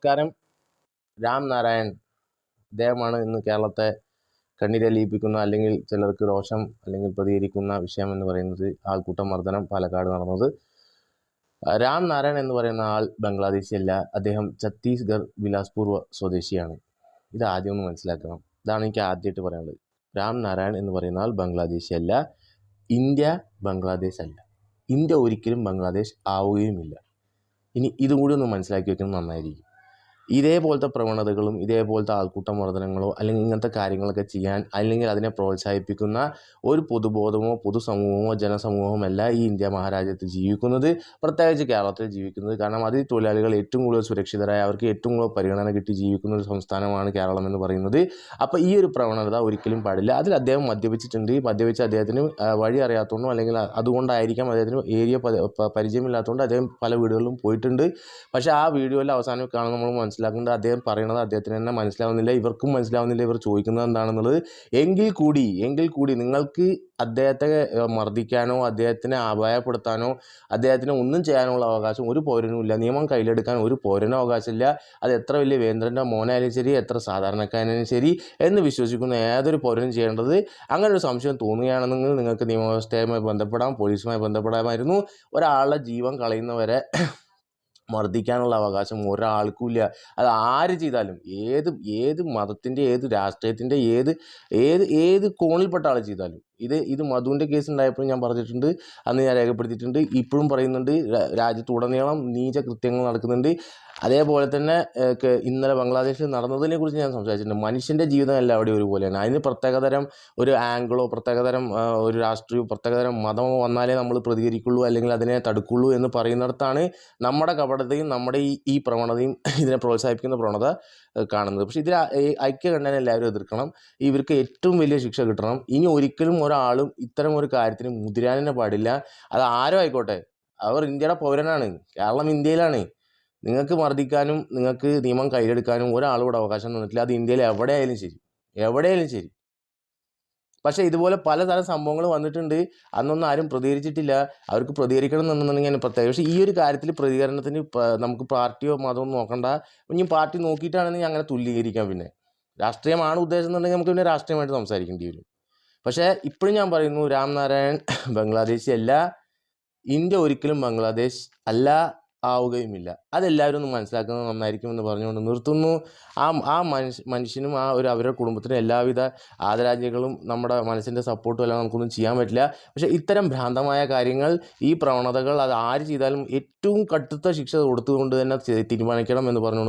നമസ്കാരം. രാം നാരായൺ അദ്ദേഹമാണ് ഇന്ന് കേരളത്തെ കണ്ണീരലിയിപ്പിക്കുന്ന അല്ലെങ്കിൽ ചിലർക്ക് രോഷം അല്ലെങ്കിൽ പ്രതികരിക്കുന്ന വിഷയം എന്ന് പറയുന്നത് ആൾക്കൂട്ട മർദ്ദനം പാലക്കാട് നടന്നത്. രാം നാരായൺ എന്ന് പറയുന്ന ആൾ ബംഗ്ലാദേശിയല്ല, അദ്ദേഹം ഛത്തീസ്ഗഡ് ബിലാസ്പൂർ സ്വദേശിയാണ്. ഇത് ആദ്യം ഒന്ന് മനസ്സിലാക്കണം. ഇതാണ് എനിക്ക് ആദ്യമായിട്ട് പറയാനുള്ളത്. രാം നാരായൺ എന്ന് പറയുന്ന ആൾ ബംഗ്ലാദേശിയല്ല, ഇന്ത്യ ബംഗ്ലാദേശ് അല്ല, ഇന്ത്യ ഒരിക്കലും ബംഗ്ലാദേശ് ആവുകയുമില്ല. ഇനി ഇതും കൂടി ഒന്ന് മനസ്സിലാക്കി വെക്കുന്നത് നന്നായിരിക്കും. ഇതേപോലത്തെ പ്രവണതകളും ഇതേപോലത്തെ ആൾക്കൂട്ട മർദ്ദനങ്ങളോ അല്ലെങ്കിൽ ഇങ്ങനത്തെ കാര്യങ്ങളൊക്കെ ചെയ്യാൻ അല്ലെങ്കിൽ അതിനെ പ്രോത്സാഹിപ്പിക്കുന്ന ഒരു പൊതുബോധമോ പൊതുസമൂഹമോ ജനസമൂഹമല്ല ഈ ഇന്ത്യ മഹാരാജ്യത്ത് ജീവിക്കുന്നത്, പ്രത്യേകിച്ച് കേരളത്തിൽ ജീവിക്കുന്നത്. കാരണം അതിൽ തൊഴിലാളികൾ ഏറ്റവും കൂടുതൽ സുരക്ഷിതരായ, അവർക്ക് ഏറ്റവും കൂടുതൽ പരിഗണന കിട്ടി ജീവിക്കുന്ന ഒരു സംസ്ഥാനമാണ് കേരളം എന്ന് പറയുന്നത്. അപ്പോൾ ഈ ഒരു പ്രവണത ഒരിക്കലും പാടില്ല. അതിൽ അദ്ദേഹം മദ്യപിച്ചിട്ടുണ്ട്. മദ്യപിച്ച് അദ്ദേഹത്തിന് വഴി അറിയാത്തതുകൊണ്ടോ അല്ലെങ്കിൽ അതുകൊണ്ടായിരിക്കാം അദ്ദേഹത്തിന് ഏരിയ പരിചയമില്ലാത്തതുകൊണ്ട് അദ്ദേഹം പല വീടുകളിലും പോയിട്ടുണ്ട്. പക്ഷേ ആ വീഡിയോയിൽ അവസാനം കാണുന്ന നമ്മൾ മനസ്സിലാക്കുന്നത് അദ്ദേഹം പറയുന്നത് അദ്ദേഹത്തിന് തന്നെ മനസ്സിലാവുന്നില്ല, ഇവർക്കും മനസ്സിലാവുന്നില്ല ഇവർ ചോദിക്കുന്നത് എന്താണെന്നുള്ളത്. എങ്കിൽ കൂടി നിങ്ങൾക്ക് അദ്ദേഹത്തെ മർദ്ദിക്കാനോ അദ്ദേഹത്തിനെ അപായപ്പെടുത്താനോ അദ്ദേഹത്തിന് ഒന്നും ചെയ്യാനുള്ള അവകാശം ഒരു പൗരനും ഇല്ല. നിയമം കയ്യിലെടുക്കാൻ ഒരു പൗരനും അവകാശമില്ല. അത് എത്ര വലിയ വേന്ദ്രൻ്റെ മോനായാലും ശരി, എത്ര സാധാരണക്കാരനായാലും ശരി എന്ന് വിശ്വസിക്കുന്ന ഏതൊരു പൗരനും ചെയ്യേണ്ടത്, അങ്ങനെ ഒരു സംശയം തോന്നുകയാണെന്നെങ്കിൽ നിങ്ങൾക്ക് നിയമവ്യവസ്ഥയുമായി ബന്ധപ്പെടാം, പോലീസുമായി ബന്ധപ്പെടാമായിരുന്നു. ഒരാളുടെ ജീവൻ കളയുന്നവരെ മർദ്ദിക്കാനുള്ള അവകാശം ഒരാൾക്കും ഇല്ല. അത് ആര് ചെയ്താലും, ഏത് മതത്തിൻ്റെ, ഏത് രാഷ്ട്രീയത്തിൻ്റെ, ഏത് കോണിൽപ്പെട്ട ആൾ ചെയ്താലും. ഇത് മധുവിൻ്റെ കേസ് ഉണ്ടായപ്പോഴും ഞാൻ പറഞ്ഞിട്ടുണ്ട്, അന്ന് ഞാൻ രേഖപ്പെടുത്തിയിട്ടുണ്ട്, ഇപ്പോഴും പറയുന്നുണ്ട്. രാജ്യത്തുടനീളം നീച കൃത്യങ്ങൾ നടക്കുന്നുണ്ട്. അതേപോലെ തന്നെ ഇന്നലെ ബംഗ്ലാദേശിൽ നടന്നതിനെ കുറിച്ച് ഞാൻ സംസാരിച്ചിട്ടുണ്ട്. മനുഷ്യൻ്റെ ജീവിതമല്ല അവിടെ ഒരുപോലെയാണ്. അതിന് പ്രത്യേകതരം ഒരു ആംഗിളോ പ്രത്യേകതരം ഒരു രാഷ്ട്രീയമോ പ്രത്യേകതരം മതമോ വന്നാലേ നമ്മൾ പ്രതികരിക്കുള്ളൂ അല്ലെങ്കിൽ അതിനെ തടുക്കുള്ളൂ എന്ന് പറയുന്നിടത്താണ് നമ്മുടെ കപടതയും നമ്മുടെ ഈ പ്രവണതയും ഇതിനെ പ്രോത്സാഹിപ്പിക്കുന്ന പ്രവണത കാണുന്നത്. പക്ഷേ ഇതിൽ ഐക്യകണ്ഠേന എല്ലാവരും എതിർക്കണം. ഇവർക്ക് ഏറ്റവും വലിയ ശിക്ഷ കിട്ടണം. ഇനി ഒരിക്കലും ഒരാളും ഇത്തരം ഒരു കാര്യത്തിന് മുതിരാൻ പാടില്ല. അത് ആരോ ആയിക്കോട്ടെ, അവർ ഇന്ത്യയുടെ പൗരനാണ്, കേരളം ഇന്ത്യയിലാണ്. നിങ്ങൾക്ക് മർദ്ദിക്കാനും നിങ്ങൾക്ക് നിയമം കയ്യിലെടുക്കാനും ഒരാളോട് അവകാശം തന്നിട്ടില്ല. അത് ഇന്ത്യയിൽ എവിടെയായാലും ശരി. പക്ഷേ ഇതുപോലെ പലതരം സംഭവങ്ങൾ വന്നിട്ടുണ്ട്. അന്നൊന്നും ആരും പ്രതികരിച്ചിട്ടില്ല. അവർക്ക് പ്രതികരിക്കണം എന്നുണ്ടെങ്കിൽ പ്രത്യേകം. പക്ഷേ ഈ ഒരു കാര്യത്തിൽ പ്രതികരണത്തിന് നമുക്ക് പാർട്ടിയോ മതമോ നോക്കണ്ട. ഇനി പാർട്ടി നോക്കിയിട്ടാണെങ്കിൽ അങ്ങനെ തുല്യീകരിക്കാം. പിന്നെ രാഷ്ട്രീയമാണ് ഉദ്ദേശം എന്നുണ്ടെങ്കിൽ നമുക്ക് പിന്നെ രാഷ്ട്രീയമായിട്ട് സംസാരിക്കേണ്ടി വരും. പക്ഷേ ഇപ്പോഴും ഞാൻ പറയുന്നു, രാം നാരായൺ ബംഗ്ലാദേശി അല്ല, ഇന്ത്യ ഒരിക്കലും ബംഗ്ലാദേശ് അല്ല, ആവുകയുമില്ല. അതെല്ലാവരും ഒന്ന് മനസ്സിലാക്കുന്നത് നന്നായിരിക്കുമെന്ന് പറഞ്ഞുകൊണ്ട് നിർത്തുന്നു. ആ മനുഷ്യനും അവരുടെ കുടുംബത്തിനും എല്ലാവിധ ആദരാഞ്ജലികളും നമ്മുടെ മനസ്സിൻ്റെ സപ്പോർട്ടും എല്ലാം നമുക്കൊന്നും ചെയ്യാൻ പറ്റില്ല. പക്ഷേ ഇത്തരം ഭ്രാന്തമായ കാര്യങ്ങൾ, ഈ പ്രവണതകൾ, അത് ആര് ചെയ്താലും ഏറ്റവും കടുത്ത ശിക്ഷ കൊടുത്തുകൊണ്ട് തന്നെ തീരുമാനിക്കണം എന്ന് പറഞ്ഞുകൊണ്ട്